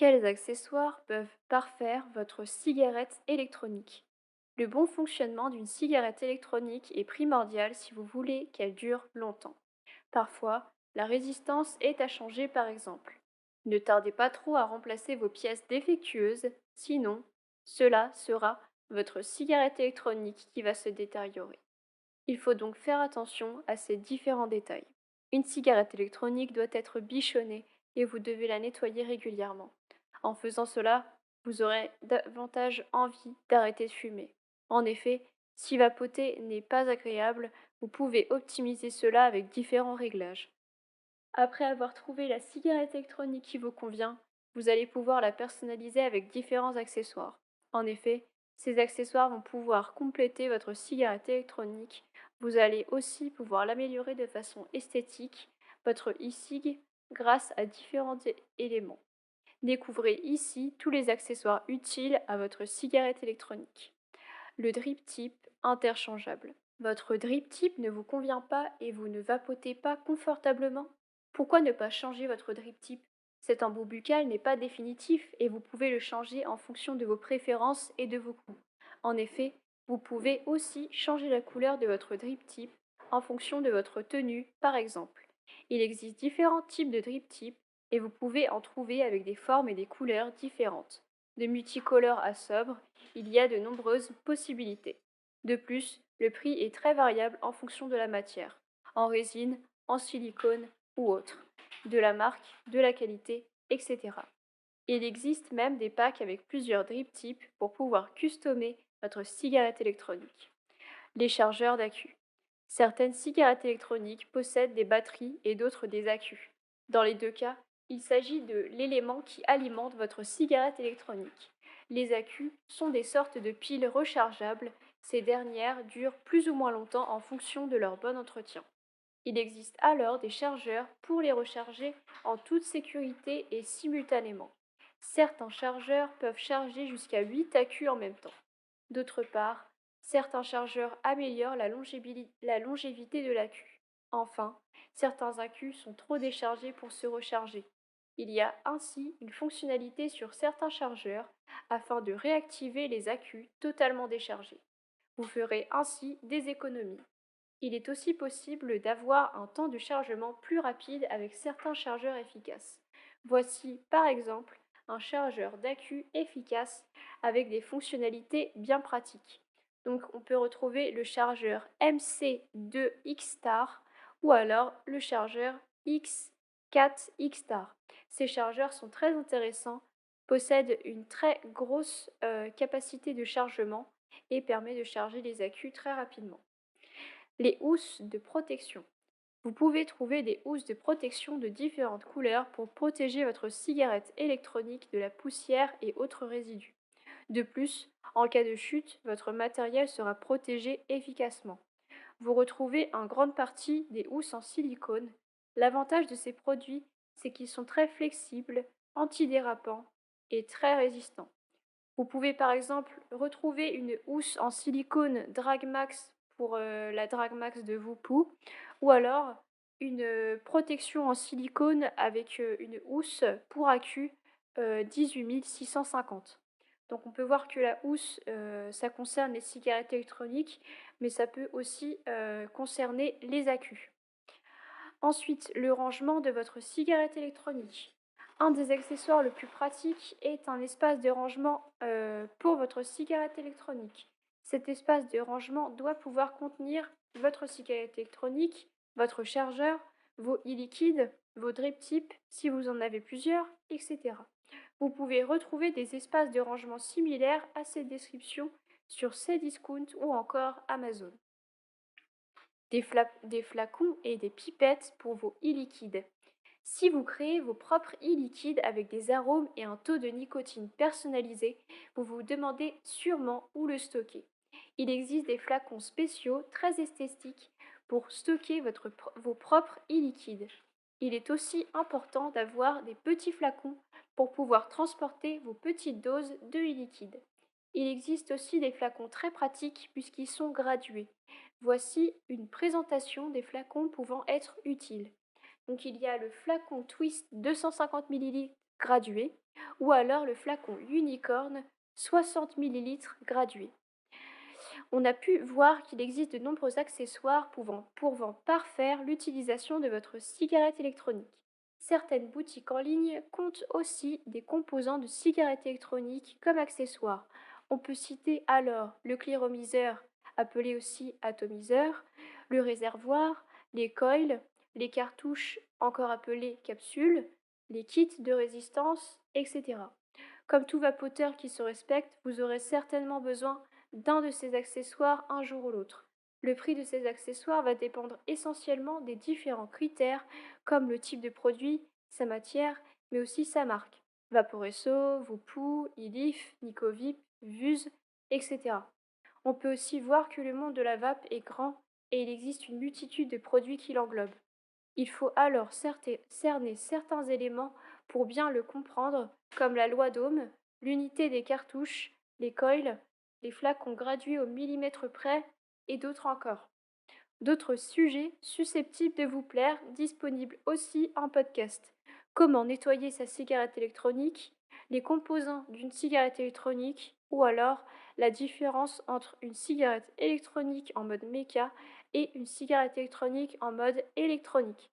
Quels accessoires peuvent parfaire votre cigarette électronique? Le bon fonctionnement d'une cigarette électronique est primordial si vous voulez qu'elle dure longtemps. Parfois, la résistance est à changer par exemple. Ne tardez pas trop à remplacer vos pièces défectueuses, sinon cela sera votre cigarette électronique qui va se détériorer. Il faut donc faire attention à ces différents détails. Une cigarette électronique doit être bichonnée et vous devez la nettoyer régulièrement. En faisant cela, vous aurez davantage envie d'arrêter de fumer. En effet, si vapoter n'est pas agréable, vous pouvez optimiser cela avec différents réglages. Après avoir trouvé la cigarette électronique qui vous convient, vous allez pouvoir la personnaliser avec différents accessoires. En effet, ces accessoires vont pouvoir compléter votre cigarette électronique. Vous allez aussi pouvoir l'améliorer de façon esthétique, votre e-cig, grâce à différents éléments. Découvrez ici tous les accessoires utiles à votre cigarette électronique. Le drip tip interchangeable. Votre drip tip ne vous convient pas et vous ne vapotez pas confortablement? Pourquoi ne pas changer votre drip tip? Cet embout buccal n'est pas définitif et vous pouvez le changer en fonction de vos préférences et de vos goûts. En effet, vous pouvez aussi changer la couleur de votre drip tip en fonction de votre tenue, par exemple. Il existe différents types de drip tip et vous pouvez en trouver avec des formes et des couleurs différentes. De multicolores à sobre, il y a de nombreuses possibilités. De plus, le prix est très variable en fonction de la matière, en résine, en silicone ou autre, de la marque, de la qualité, etc. Il existe même des packs avec plusieurs drip types pour pouvoir customer votre cigarette électronique. Les chargeurs d'accus. Certaines cigarettes électroniques possèdent des batteries et d'autres des accus. Dans les deux cas, il s'agit de l'élément qui alimente votre cigarette électronique. Les accus sont des sortes de piles rechargeables. Ces dernières durent plus ou moins longtemps en fonction de leur bon entretien. Il existe alors des chargeurs pour les recharger en toute sécurité et simultanément. Certains chargeurs peuvent charger jusqu'à 8 accus en même temps. D'autre part, certains chargeurs améliorent la longévité de l'accu. Enfin, certains accus sont trop déchargés pour se recharger. Il y a ainsi une fonctionnalité sur certains chargeurs afin de réactiver les accus totalement déchargés. Vous ferez ainsi des économies. Il est aussi possible d'avoir un temps de chargement plus rapide avec certains chargeurs efficaces. Voici par exemple un chargeur d'accu efficace avec des fonctionnalités bien pratiques. Donc on peut retrouver le chargeur MC2X-Star ou alors le chargeur X4X-Star. Ces chargeurs sont très intéressants, possèdent une très grosse capacité de chargement et permet de charger les accus très rapidement. Les housses de protection. Vous pouvez trouver des housses de protection de différentes couleurs pour protéger votre cigarette électronique de la poussière et autres résidus. De plus, en cas de chute, votre matériel sera protégé efficacement. Vous retrouvez en grande partie des housses en silicone. L'avantage de ces produits, c'est qu'ils sont très flexibles, antidérapants et très résistants. Vous pouvez par exemple retrouver une housse en silicone Dragmax pour la Dragmax de Voupou ou alors une protection en silicone avec une housse pour accu 18650. Donc on peut voir que la housse, ça concerne les cigarettes électroniques, mais ça peut aussi concerner les accus. Ensuite, le rangement de votre cigarette électronique. Un des accessoires le plus pratique est un espace de rangement pour votre cigarette électronique. Cet espace de rangement doit pouvoir contenir votre cigarette électronique, votre chargeur, vos e-liquides, vos drip tips si vous en avez plusieurs, etc. Vous pouvez retrouver des espaces de rangement similaires à cette description sur Cdiscount ou encore Amazon. Des flacons et des pipettes pour vos e-liquides. Si vous créez vos propres e-liquides avec des arômes et un taux de nicotine personnalisé, vous vous demandez sûrement où le stocker. Il existe des flacons spéciaux très esthétiques pour stocker vos propres e-liquides. Il est aussi important d'avoir des petits flacons pour pouvoir transporter vos petites doses de e-liquide. Il existe aussi des flacons très pratiques puisqu'ils sont gradués. Voici une présentation des flacons pouvant être utiles. Donc il y a le flacon Twist 250 ml gradué, ou alors le flacon Unicorn 60 millilitres gradué. On a pu voir qu'il existe de nombreux accessoires pouvant parfaire l'utilisation de votre cigarette électronique. Certaines boutiques en ligne comptent aussi des composants de cigarette électronique comme accessoires. On peut citer alors le cliromiseur, appelé aussi atomiseur, le réservoir, les coils, les cartouches, encore appelées capsules, les kits de résistance, etc. Comme tout vapoteur qui se respecte, vous aurez certainement besoin d'un de ces accessoires un jour ou l'autre. Le prix de ces accessoires va dépendre essentiellement des différents critères comme le type de produit, sa matière, mais aussi sa marque. Vaporesso, Voopoo, Ilif, Nicovip, Vuse, etc. On peut aussi voir que le monde de la vape est grand et il existe une multitude de produits qui l'englobent. Il faut alors cerner certains éléments pour bien le comprendre, comme la loi d'Ohm, l'unité des cartouches, les coils, les flacons gradués au millimètre près et d'autres encore. D'autres sujets susceptibles de vous plaire, disponibles aussi en podcast. Comment nettoyer sa cigarette électronique, les composants d'une cigarette électronique, ou alors la différence entre une cigarette électronique en mode méca et une cigarette électronique en mode électronique.